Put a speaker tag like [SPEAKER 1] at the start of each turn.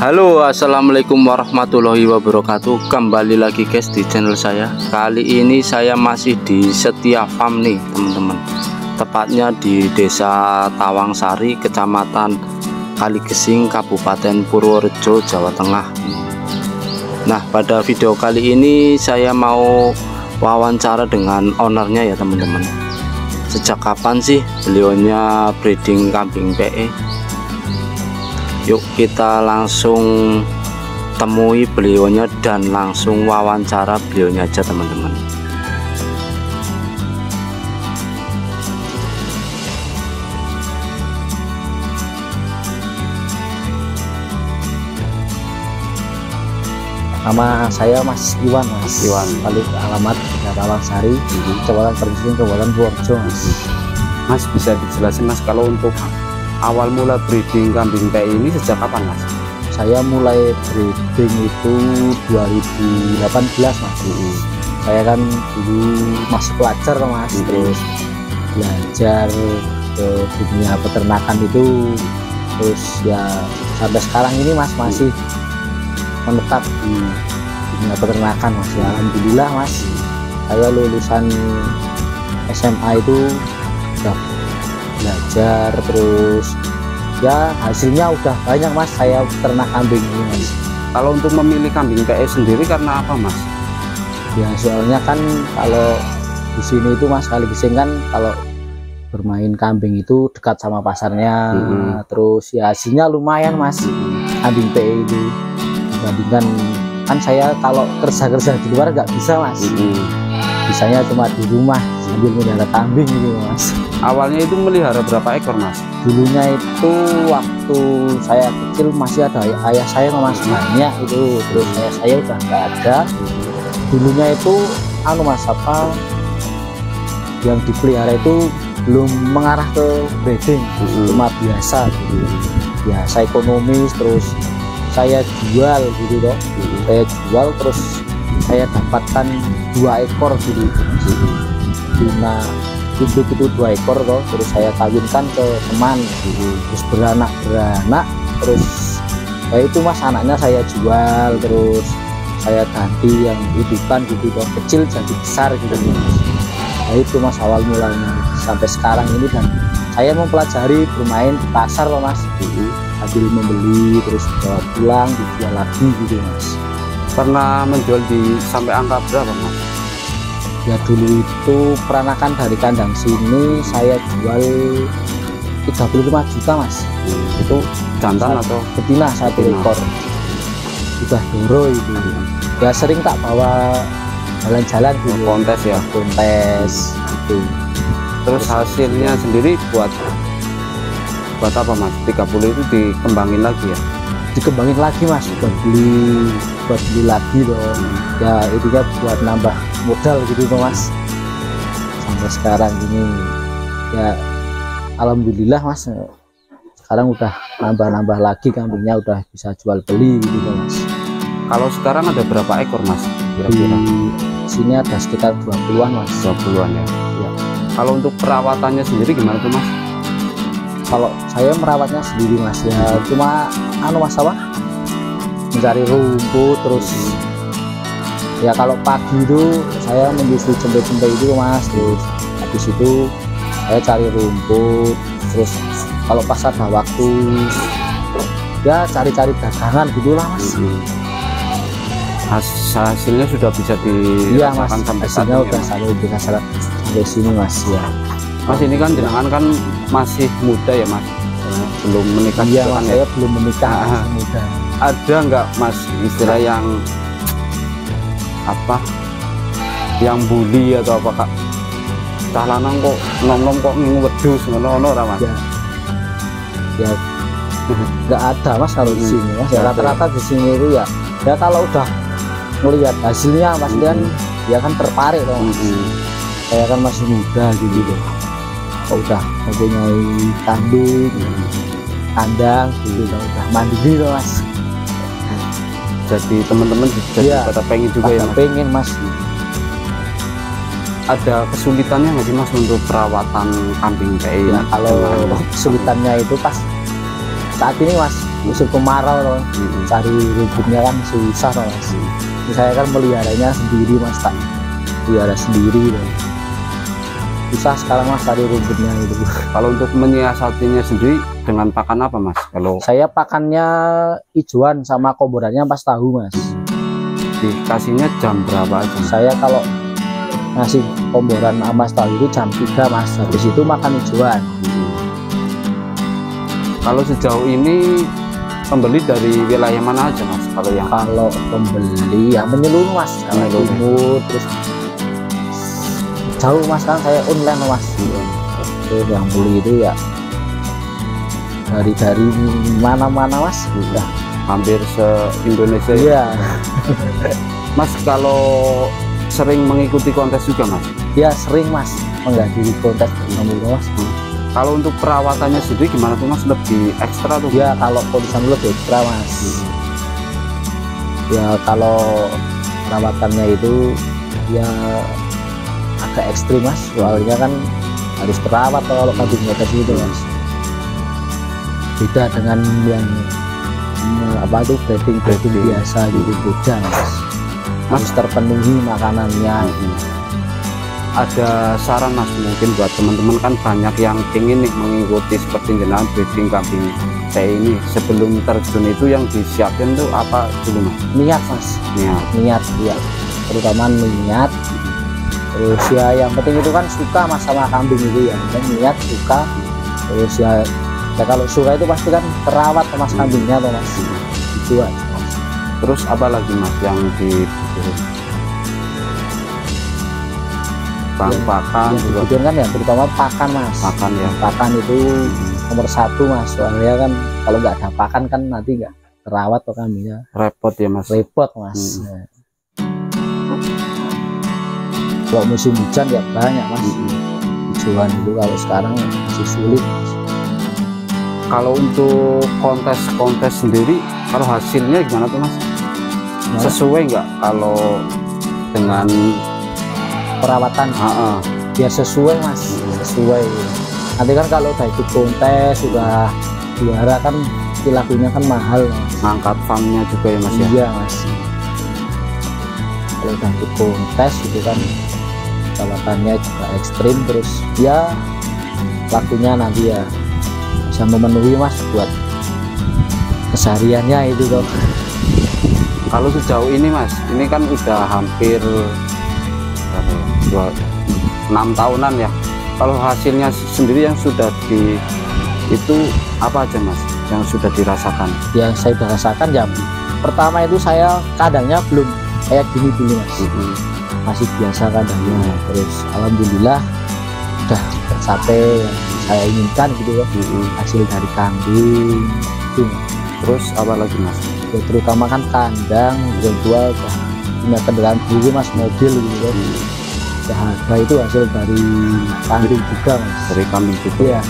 [SPEAKER 1] Halo, assalamualaikum warahmatullahi wabarakatuh. Kembali lagi guys di channel saya. Kali ini saya masih di Setia Farm nih teman-teman, tepatnya di Desa Tawangsari, Kecamatan Kaligesing, Kabupaten Purworejo, Jawa Tengah. Nah, pada video kali ini saya mau wawancara dengan ownernya ya teman-teman. Sejak kapan sih beliaunya breeding kambing PE? Yuk kita langsung temui beliaunya dan langsung wawancara beliaunya aja teman-teman.
[SPEAKER 2] Nama saya Mas Iwan, Mas.
[SPEAKER 1] Iwan.
[SPEAKER 2] Balik alamat Tawangsari, Kecamatan Kaligesing, Kabupaten Purworejo, Mas.
[SPEAKER 1] Mas, bisa dijelasin Mas, kalau untuk awal mula breeding kambing PE ini sejak kapan Mas?
[SPEAKER 2] Saya mulai breeding itu 2018, Mas. Saya kan dulu masih pelajar, Mas. Terus belajar ke dunia peternakan itu, terus ya sampai sekarang ini Mas masih menetap di dunia peternakan, Mas. Ya, alhamdulillah Mas, saya lulusan SMA itu udah belajar, terus ya hasilnya udah banyak Mas, saya ternak kambing ini Mas.
[SPEAKER 1] Kalau untuk memilih kambing PE sendiri karena apa Mas?
[SPEAKER 2] Ya soalnya kan kalau di sini itu Mas, Kaligesing kan kalau bermain kambing itu dekat sama pasarnya, terus ya hasilnya lumayan Mas, kambing PE itu dibandingkan kan saya kalau kerja di luar nggak bisa Mas, bisanya cuma di rumah sambil melihara kambing gitu Mas.
[SPEAKER 1] Awalnya itu melihara berapa ekor Mas?
[SPEAKER 2] Dulunya itu waktu saya kecil masih ada ayah saya Mas, banyak itu, terus saya udah nggak ada. Dulunya itu Mas, apa yang dipelihara itu belum mengarah ke breeding, cuma biasa gitu, biasa ekonomis. Terus saya jual gitu loh, saya jual terus saya dapatkan 2 ekor gitu, cuma induk itu 2 ekor toh, terus saya kawinkan ke teman gitu. Terus beranak terus ya itu Mas, anaknya saya jual, terus saya ganti yang indukan gitu toh, kecil jadi besar gitu Mas. Nah itu Mas awal mulanya sampai sekarang ini, dan saya mempelajari bermain di pasar loh Mas, sambil membeli terus bawa pulang dijual lagi gitu Mas.
[SPEAKER 1] Pernah menjual di sampai angka berapa Mas?
[SPEAKER 2] Ya dulu itu peranakan dari kandang sini saya jual 35 juta Mas.
[SPEAKER 1] Itu jantan atau
[SPEAKER 2] betina 1 ekor, sudah doro itu. Ya sering tak bawa jalan-jalan gitu,
[SPEAKER 1] kontes ya,
[SPEAKER 2] kontes itu.
[SPEAKER 1] Terus hasilnya sendiri buat apa Mas? 30 itu dikembangin lagi ya?
[SPEAKER 2] Dikembangin lagi Mas, buat beli lagi loh. Ya intinya buat nambah modal gitu loh Mas. Sampai sekarang ini ya alhamdulillah Mas, sekarang udah nambah lagi kambingnya, udah bisa jual beli gitu loh Mas.
[SPEAKER 1] Kalau sekarang ada berapa ekor Mas kira-kira?
[SPEAKER 2] Di sini ada sekitar 20-an Mas.
[SPEAKER 1] 20-an ya? Ya. Kalau untuk perawatannya sendiri gimana tuh Mas?
[SPEAKER 2] Kalau saya merawatnya sendiri Mas, ya cuma Mas apa, mencari rumput, terus ya kalau pagi itu saya menyusui cempe-cempe itu Mas, terus habis itu saya cari rumput, terus kalau pas ada waktu ya cari-cari dagangan gitulah Mas.
[SPEAKER 1] Hasilnya sudah bisa dirasakan sampai
[SPEAKER 2] hasilnya udah
[SPEAKER 1] ya,
[SPEAKER 2] sampai sini Mas ya.
[SPEAKER 1] Mas ini kan jenengan kan masih muda ya Mas, belum menikah.
[SPEAKER 2] Iya
[SPEAKER 1] Mas,
[SPEAKER 2] saya belum menikah, masih muda.
[SPEAKER 1] Ada nggak Mas istilah yang apa, yang bully atau apa Kak? Cah lanang kok nom-nom kok ngingu wedhus ngono ora Mas?
[SPEAKER 2] Ya nggak ada Mas kalau di sini Mas. Ya rata-rata di sini itu ya kalau udah melihat hasilnya Mas kan dia kan tertarik loh. Saya kan masih muda gitu loh. Kok udah mempunyai kambing, kandang gitu loh, udah mandiri loh Mas.
[SPEAKER 1] Jadi teman-teman jadi pada pengen juga ya Mas?
[SPEAKER 2] Pengen Mas.
[SPEAKER 1] Ada kesulitannya nggak sih Mas untuk perawatan kambing PE?
[SPEAKER 2] Ya, kalau kesulitannya itu pas saat ini Mas, musim kemarau loh, cari rumputnya kan susah loh mas. Saya kan meliharanya sendiri mas, tak pelihara sendiri loh. Susah sekarang mas cari rumputnya itu.
[SPEAKER 1] Kalau untuk menyiasatinya sendiri dengan pakan apa mas? Kalau
[SPEAKER 2] saya pakannya hijauan sama komborannya pas tahu mas.
[SPEAKER 1] dikasihnya jam berapa aja?
[SPEAKER 2] Saya kalau ngasih komboran ampas tahu itu jam 3 mas, habis itu makan hijauan.
[SPEAKER 1] Kalau sejauh ini pembeli dari wilayah mana aja mas?
[SPEAKER 2] Kalau pembeli ya menyeluruh mas, Jawa Timur, terus jauh mas, kan saya online mas. Terus yang beli itu ya dari mana-mana mas, udah
[SPEAKER 1] hampir se-Indonesia
[SPEAKER 2] ya.
[SPEAKER 1] Mas kalau sering mengikuti kontes juga mas?
[SPEAKER 2] Ya sering mas, menghadiri kontes bersama mas.
[SPEAKER 1] Kalau untuk perawatannya sendiri gimana tuh mas? Lebih ekstra tuh?
[SPEAKER 2] Ya kalau kontes lebih ekstra mas. Ya kalau perawatannya itu ya agak ekstrim mas, soalnya kan harus terawat kalau kambingnya tadi itu mas. Beda dengan yang apa tuh breeding biasa gitu, beda mas. Harus terpenuhi makanannya.
[SPEAKER 1] Ada saran mas mungkin buat teman-teman, kan banyak yang ingin nih mengikuti seperti jenengan breeding kambing kayak ini, sebelum terjun itu yang disiapin tuh apa dulu mas?
[SPEAKER 2] Niat mas, niat ya, terutama niat. Terus ya yang penting itu kan suka mas sama kambing itu ya, niat suka. Terus ya kalau suka itu pasti kan terawat sama kambingnya tuh mas. Itu aja mas.
[SPEAKER 1] Terus apa lagi mas yang dibutuhin? Pakan juga
[SPEAKER 2] kan ya, terutama pakan mas.
[SPEAKER 1] Pakan ya,
[SPEAKER 2] pakan itu nomor 1 mas, soalnya kan kalau nggak ada pakan kan nanti nggak terawat tuh kambingnya,
[SPEAKER 1] repot ya mas.
[SPEAKER 2] Repot mas. Nah. Kalau musim hujan ya banyak mas. Hijauan itu kalau sekarang masih sulit mas.
[SPEAKER 1] Kalau untuk kontes sendiri, kalau hasilnya gimana tuh mas? Sesuai nggak kalau dengan
[SPEAKER 2] perawatan? Ya sesuai mas, sesuai. Nanti kan kalau udah ikut kontes, sudah juara kan lakunya kan mahal mas.
[SPEAKER 1] Ngangkat farmnya juga ya mas?
[SPEAKER 2] Iya mas. Kalau udah ikut kontes itu kan perawatannya juga ekstrim, terus ya lakunya nanti ya bisa memenuhi mas buat kesehariannya itu dong.
[SPEAKER 1] Kalau sejauh ini mas, ini kan udah hampir 6 tahunan ya. Kalau hasilnya sendiri yang sudah itu apa aja mas yang sudah dirasakan?
[SPEAKER 2] Yang saya sudah rasakan ya, pertama itu saya kandangnya belum kayak gini dulu mas. Masih biasa kandangnya. Terus alhamdulillah udah tercapai yang saya inginkan gitu loh. Hasil dari kambing itu.
[SPEAKER 1] Terus apa lagi mas?
[SPEAKER 2] Ya, terutama kan kandang yang tua punya kendaraan sendiri mas, mobil gitu loh. Ya, itu hasil dari kambing juga mas.
[SPEAKER 1] Dari kambing juga
[SPEAKER 2] ya.